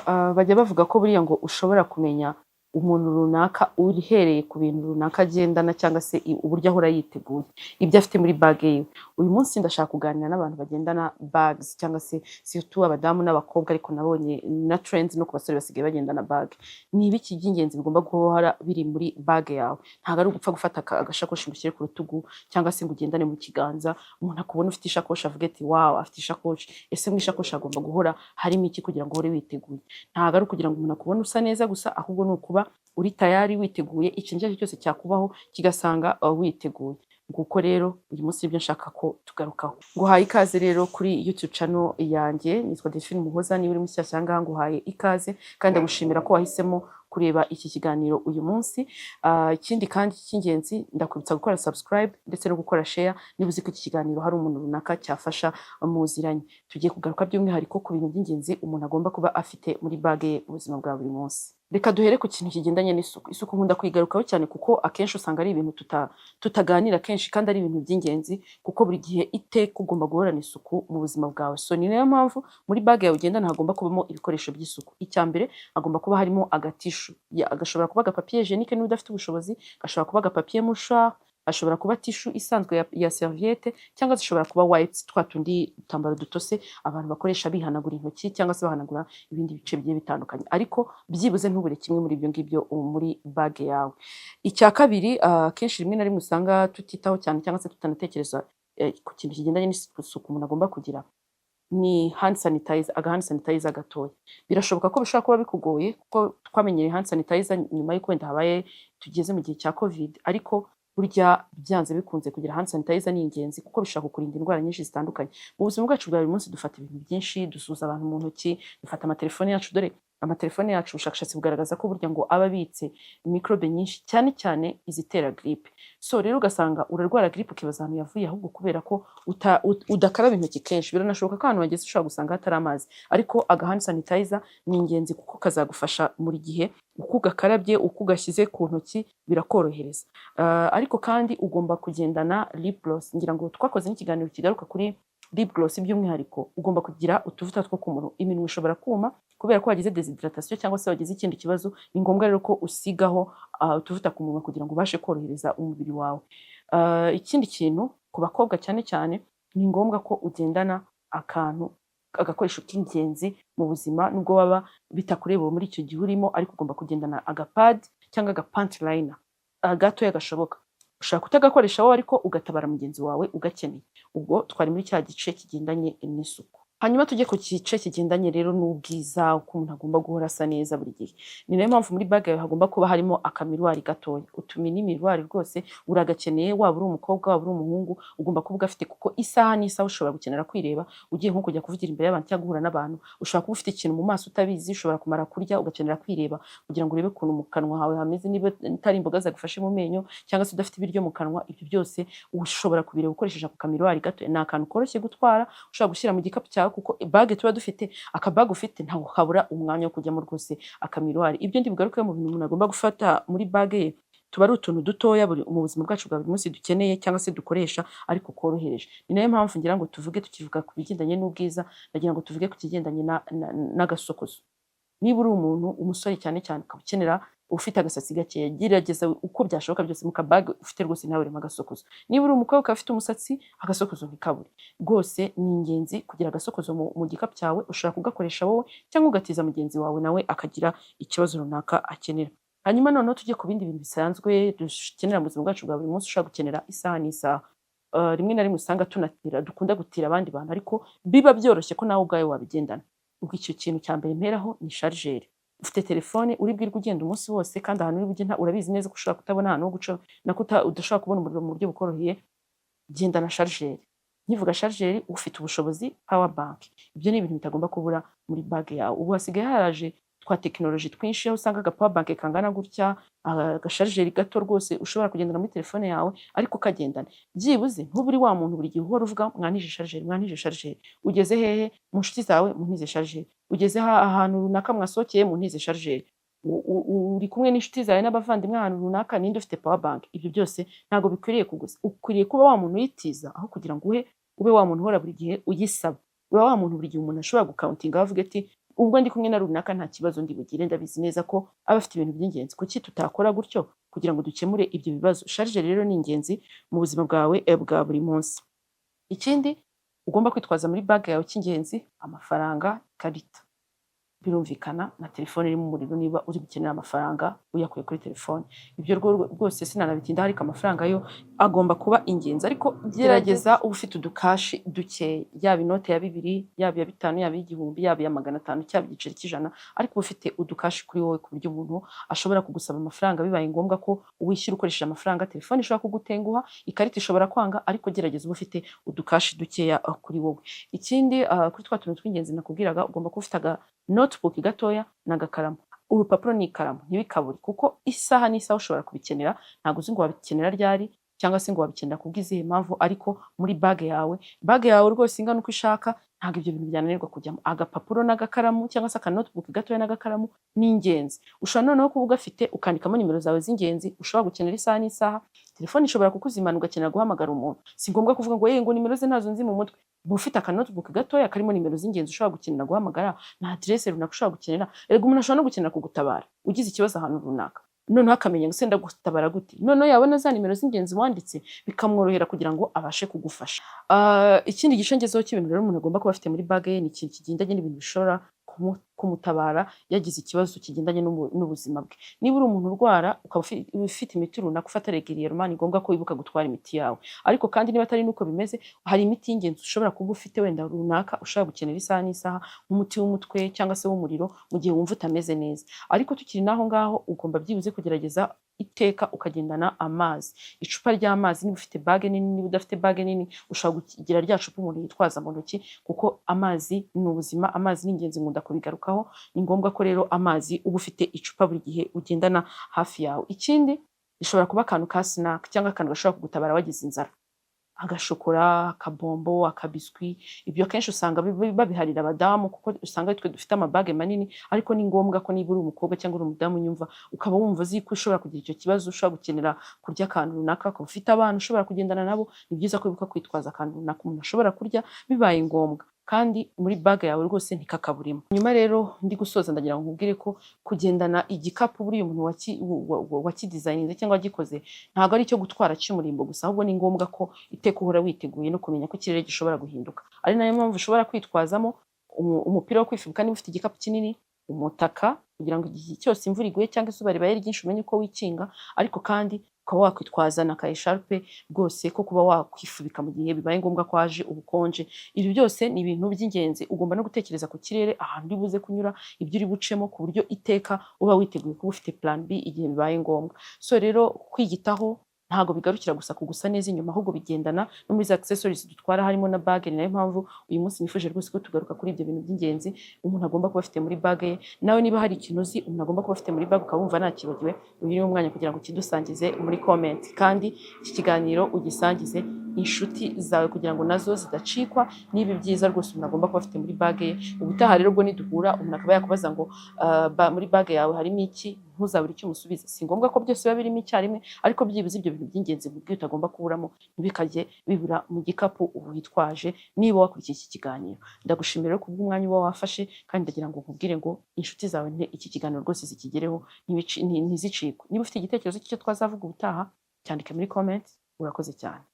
Bajya bavuga ko buriya ngo ushobora kumenya umuntu runaka uhereye ku bintu runaka agendana cyangwa se uburyo ahora yiteguye, ibyo afite muri bage yiwe. Uyu munsi ndashaka kuganira n'abantu bagendana bags cyangwa se surtout abadamu n'abakobwa, ariko nabonye na trends no ku basore basigaye bagendana bag. Ni ibiki by'ingenzi bigomba guhora biri muri bage yawe? Ntabwo ari ugupfa gufata agashakoshi ngo ushyire ku rutugu cyangwa se ngo ugendane mu kiganza, umuntu akubona ufite ishakoshi avuge ati wow, afite ishakoshi. Ese mu ishakoshi hagomba guhora harimo iki kugira ngo uhore witeguye? Ntabwo ari ukugira ngo umuntu akubone usa neza gusa, ahubwo ni ukuba uri tayari witeguye ikintu icyo ari cyo cyose cyakubaho kigasanga witeguye. Nguko rero uyu munsi nibyo nshaka ko tugarukaho. Nguhaye ikaze rero kuri YouTube channel yanjye, nitwa Delphine Muhoza. Niba uri mushyashya ngaha nguhaye ikaze kandi ndagushimira ko wahisemo kureba iki kiganiro uyu munsi. Ikindi kandi cy'ingenzi ndakwibutsa gukora subscribe ndetse no gukora share niba uzi ko iki kiganiro hari umuntu runaka cyafasha muziranye. Tugiye kugaruka by'umwihariko ku bintu by'ingenzi umuntu agomba kuba afite muri bage ye mu buzima bwa buri munsi. Reka duhere ku kintu kigendanye n'isuku. Isuku nkunda kwigarukaho cyane kuko akenshi usanga ari ibintu tutaganira kenshi kandi ari ibintu by'ingenzi, kuko buri gihe iteka ugomba guhorana isuku mu buzima bwawe. So ni nayo mpamvu muri bage yawe ugendana hagomba kubamo ibikoresho by'isuku. Icya mbere hagomba kuba harimo agatishu, gashobora kuba agapapiye jenike niba udafite ubushobozi, gashobora kuba agapapiye mouchoir, ashobora kuba tishu isanzwe ya serviette, cyangwa zishobora kuba wipes, twa tundi dutambaro dutose abantu bakoresha bihanagura intoki cyangwa se bahanagura ibindi bice bigiye bitandukanye, ariko byibuze ntubure kimwe muri ibyo ngibyo muri bage yawe. Icya kabiri, kenshi rimwe na rimwe usanga tutitaho cyane cyangwa se tutanatekereza ku kintu kigendanye n'isuku umuntu agomba kugira, ni hand sanitizer, hand sanitizer gatoya. Birashoboka ko bishobora kuba bikugoye kuko twamenyereye hand sanitizer nyuma y'uko wenda habaye tugeze mu gihe cya covid, ariko burya byanze bikunze kugira hand sanitizer ni ingenzi kuko bishobora kukurinda indwara nyinshi zitandukanye. Mu buzima bwacu bwa buri munsi dufata ibintu byinshi, dusuhuza abantu mu ntoki, dufata amatelefone yacu. Dore amatelefone yacu ubushakashatsi bugaragaza ko burya ngo aba abitse microbe nyinshi, cyane cyane izitera grippe. So rero ugasanga urarwara grippe ukibaza ahantu yavuye, ahubwo kubera ko udakaraba intoki kenshi. Biranashoboka ko ahantu wageze ushobora gusanga hatari amazi, ariko hand sanitizer ni ingenzi kuko kazagufasha muri gihe uko ugakarabye, uko ugashyize ku ntoki birakorohereza. Ariko kandi ugomba kugendana lip gloss. Ngira ngo twakoze n'ikiganiro kigaruka kuri lip gloss by'umwihariko. Ugomba kugira utuvuta two ku munwa. Iminwa ishobora kuma kubera ko wagize deshydratation cyangwa se wagize ikindi kibazo, ni ngombwa rero ko usigaho utuvuta ku munwa kugira ngo ubashe korohereza umubiri wawe. Ikindi kintu ku bakobwa cyane cyane, ni ngombwa ko ugendana agakoresho k'ingenzi mu buzima, nubwo waba bitakureba muri icyo gihe urimo, ariko ugomba kugendana agapad cyangwa agapanty liner gatoya gashoboka. Ushaka kutagakoresha wowe ariko ugatabara mugenzi wawe ugakeneye. Ubwo twari muri cya gice kigendanye n'isuku. Hanyuma tujye ku gice kigendanye rero n'ubwiza, uko umuntu agomba guhora asa neza buri gihe. Ni nayo mpamvu muri bage yawe hagomba kuba harimo akamiruwari gatoya. Utumini miruwari rwose uragakeneye, waba uri umukobwa waba uri umuhungu ugomba kuba ugafite, kuko isaha n'isaha ushobora gukenera kwireba ugiye nko kujya kuvugira imbere y'abantu cyangwa guhura n'abantu. Ushobora kuba ufite ikintu mu maso utabizi, ushobora kumara kurya ugakenera kwireba kugira ngo urebe ukuntu mu kanwa hawe hameze, niba utari imboga zagufashe mu menyo cyangwa se udafite ibiryo mu kanwa. Ibyo byose ushobora kubireba ukoresheje ako kamiruwari gato. Ni akantu koroshye gutwara, ushobora gushyira mu gikapu cyawe, kuko bage tuba dufite, akabage ufite ntaho habura umwanya wo kujyamo rwose akamiruwari. Ibyo ndi bugaruke mu bintu umuntu agomba gufata muri bage ye, tuba ari utuntu dutoya mu buzima bwacu bwa buri munsi dukeneye cyangwa se dukoresha ariko korohereje. Ni nayo mpamvu ngira ngo tukivuga ku bigendanye n'ubwiza, nagira ngo tuvuge ku kigendanye n'agasokozo. Niba uri umuntu umusore cyane cyane ukaba ukenera ufite agasatsi gakeya, gerageza uko byashoboka byose mu kabage ufite rwose nawe urimo agasokozo. Niba uri umukobwa ukaba ufite umusatsi, agasokozo ntikabure. Rwose ni ingenzi kugira agasokozo mu gikapu cyawe. Ushobora kugakoresha wowe cyangwa ugatiza mugenzi wawe nawe akagira ikibazo runaka akenera. Hanyuma noneho tujye ku bindi bintu bisanzwe dukenera mu buzima bwacu bwa buri munsi. Ushobora gukenera isaha n'isaha. Rimwe na rimwe usanga dukunda gutira abandi bantu, ariko biba byoroshye ko nawe ubwawe wabigendana. Ubwo icyo kintu cya mbere mperaho ni chargeur. Ufite telefone uri bwirwe ugenda umunsi wose, kandi ahantu uri bugenda urabizi neza ko ushobora kutabona ahantu ho guca, nako udashobora kubona umuriro mu buryo bukoroheye, genda na chargeur. Nkivuga chargeur, ufite ubushobozi power bank. Ibyo ni ibintu bitagomba kubura muri bage yawe. Ubu hasigaye haraje twa tekinoloji twinshi, aho usanga aga power bank kangana gutya, agashargeur gato rwose ushobora kugendana muri telefone yawe ariko kagendana. Byibuze ntuburi wa muntu buri gihe uhora uvuga mwanije chargeur. Ugeze hehe mu nshuti zawe muntize chargeur. Ugeze ahantu runaka mwasokeye muntize chargeur. Uri kumwe n'inshuti zawe n'abavandimwe ahantu runaka, ninde ufite power bank. Ibyo byose ntago bikwiriye kugusa. Ukwiriye kuba wa muntu yitiza, aho kugira ngo ube wa muntu uhora buri gihe uyisaba. Uba wa muntu buri gihe umuntu ashobora gucountinga avuga ati ubwo ndi kumwe na runaka nta kibazo ndi bugire, ndabizi neza ko aba afite ibintu by'ingenzi. Kuki tutakora gutyo kugira ngo dukemure ibyo bibazo? Charge rero ni ingenzi mu buzima bwawe bwa buri munsi. Ikindi ugomba kwitwaza muri bag yawe cy'ingenzi, amafaranga, ikarita. Birumvikana na telefone irimo umuriro niba uri gukenera amafaranga uyakuye kuri telefone. Ibyo rwose sinanabitinda, ariko amafaranga yo agomba kuba ingenzi. Ariko gerageza uba ufite udukashi duke, yaba inote ya 2, yaba ya 5, yaba y'igihumbi, yaba ya 500, cyaba igiceri cy'ijana, ariko uba ufite udukashi kuri wowe ku buryo umuntu ashobora kugusaba amafaranga bibaye ngombwa ko wishyura ukoresheje amafaranga. Telefone ishobora kugutenguha, ikarita ishobora kwanga, ariko gerageza uba ufite udukashi dukeya kuri wowe. Ikindi kuri twa tuntu tw'ingenzi nakubwiraga, ugomba kuba ufite notebook gatoya n'agakaramu. Urupapuro n'ikaramu ntibikabure, kuko isaha n'isaha ushobora kubikenera. Ntabwo uzi ngo wabikenera ryari cyangwa se ngo wabikenera kubw'izihe mpamvu, ariko muri bag yawe rwose ingana uko ishaka, ntabwo ibyo bintu byananirwa kujyamo. Agapapuro n'agakaramu cyangwa se notebook gatoya n'agakaramu ni ingenzi. Ushobora noneho kuba ugafite ukandikamo nimero zawe z'ingenzi ushobora gukenera isaha n'isaha. Telefone ishobora kukuzimana ugakenera guhamagara umuntu, si ngombwa kuvuga ngo ngo nimero ze nazo nzi mu mutwe. Uba ufite notebook gatoya karimo nimero z'ingenzi ushobora gukenera guhamagara, na adresse runaka ushobora gukenera. Erega umuntu ashobora no gukenera kugutabara ugize ikibazo ahantu runaka, noneho akamenya ngo se ndagutabara gute, noneho yabona za nimero z'ingenzi wanditse bikamworohera kugira ngo abashe kugufasha. Ikindi gice ngezeho cy'ibintu rero umuntu agomba kuba afite muri bag ye, ni ikintu kigendanye n'ibintu bishobora kumutabara yagize ikibazo kigendanye n'ubuzima bwe. Niba uri umuntu urwara ukaba ufite imiti runaka ufata regulierement, ni ngombwa ko wibuka gutwara imiti yawe. Ariko kandi niba atari nuko bimeze, hari imiti y'ingenzi ushobora kuba ufite wenda runaka ushobora gukenera isaha n'isaha, nk'umuti w'umutwe cyangwa se w'umuriro mu gihe wumva utameze neza. Ariko tukiri naho ngaho, ugomba byibuze kugerageza iteka ukagendana amazi. Icupa ry'amazi, niba ufite bag nini, niba udafite bag nini ushobora kugira rya cupa umuntu yitwaza mu ntoki, kuko amazi ni ubuzima. Amazi ni ingenzi, nkunda kubigarukaho. Ni ngombwa ko rero amazi uba ufite icupa buri gihe ugendana hafi yawe. Ikindi gishobora kuba akantu ka snack cyangwa akantu gashobora kugutabara wagize inzara, agashokora, akabombo, akabiswi. Ibyo kenshi usanga babiharira abadamu, kuko usanga twe dufite amabage manini. Ariko ni ngombwa ko niba uri umukobwa cyangwa uri umudamu nyumva, ukaba wumva uzi ko ushobora kugira icyo kibazo, ushobora gukenera kurya akantu runaka, ukaba ufite abana ushobora kugendana nabo, ni byiza ko wibuka kwitwaza akantu runaka umuntu ashobora kurya bibaye ngombwa, kandi muri bag yawe rwose ntikakaburimo. Nyuma rero ndi gusoza, ndagira ngo nkubwire ko kugendana igikapu buriya umuntu wakidesigninze cyangwa wagikoze ntabwo ari icyo gutwara cy'umurimbo gusa, ahubwo ni ngombwa ko iteka uhora witeguye no kumenya ko ikirere gishobora guhinduka. Ari nayo mpamvu ushobora kwitwazamo umupira wo kwifubika niba ufite igikapu kinini, umutaka kugira ngo igihe cyose imvura iguye cyangwa izuba ribaye ryinshi umenye uko wikinga, ariko kandi ukaba wakwitwaza na ka esharpe rwose ko kuba wakwifubika mu gihe bibaye ngombwa ko haje ubukonje. Ibi byose ni ibintu by'ingenzi. Ugomba no gutekereza ku kirere, ahantu uri buze kunyura, ibyo uri bucemo, ku buryo iteka uba witeguye kuba ufite plan B igihe bibaye ngombwa. So rero kwiyitaho ntago bigarukira gusa kugusa neza inyuma, ahubwo bigendana no muri za accessories dutwara harimo na bag. Ni nayo mpamvu uyu munsi nifuje rwose ko tugaruka kuri ibyo bintu by'ingenzi umuntu agomba kuba afite muri bag ye. Nawe niba hari ikintu uzi umuntu agomba kuba afite muri bag ukaba wumva nakibagiwe, uyu ni umwanya kugira ngo kidusangize muri comment, kandi iki kiganiro ugisangize inshuti zawe kugira ngo nazo zidacikwa n'ibi byiza rwose umuntu agomba kuba afite muri bag ye. Ubutaha rero ubwo niduhura umuntu akaba yakubaza ngo muri bag yawe harimo iki, ntuzabure icyo umusubiza. Si ngombwa ko byose biba birimo icyarimwe, ariko byibuze ibyo bintu by'ingenzi mu byo utagomba kuburamo ntibikajye bibura mu gikapu witwaje niba wakurikiye iki kiganiro. Ndagushimira rero kubw'umwanya uba wafashe, kandi ndagira ngo nkubwire ngo inshuti zawe iki kiganiro rwose zikigereho ntizicikwe. Niba ufite igitekerezo cy'icyo twazavuga ubutaha, cyandike muri comment. Urakoze cyane.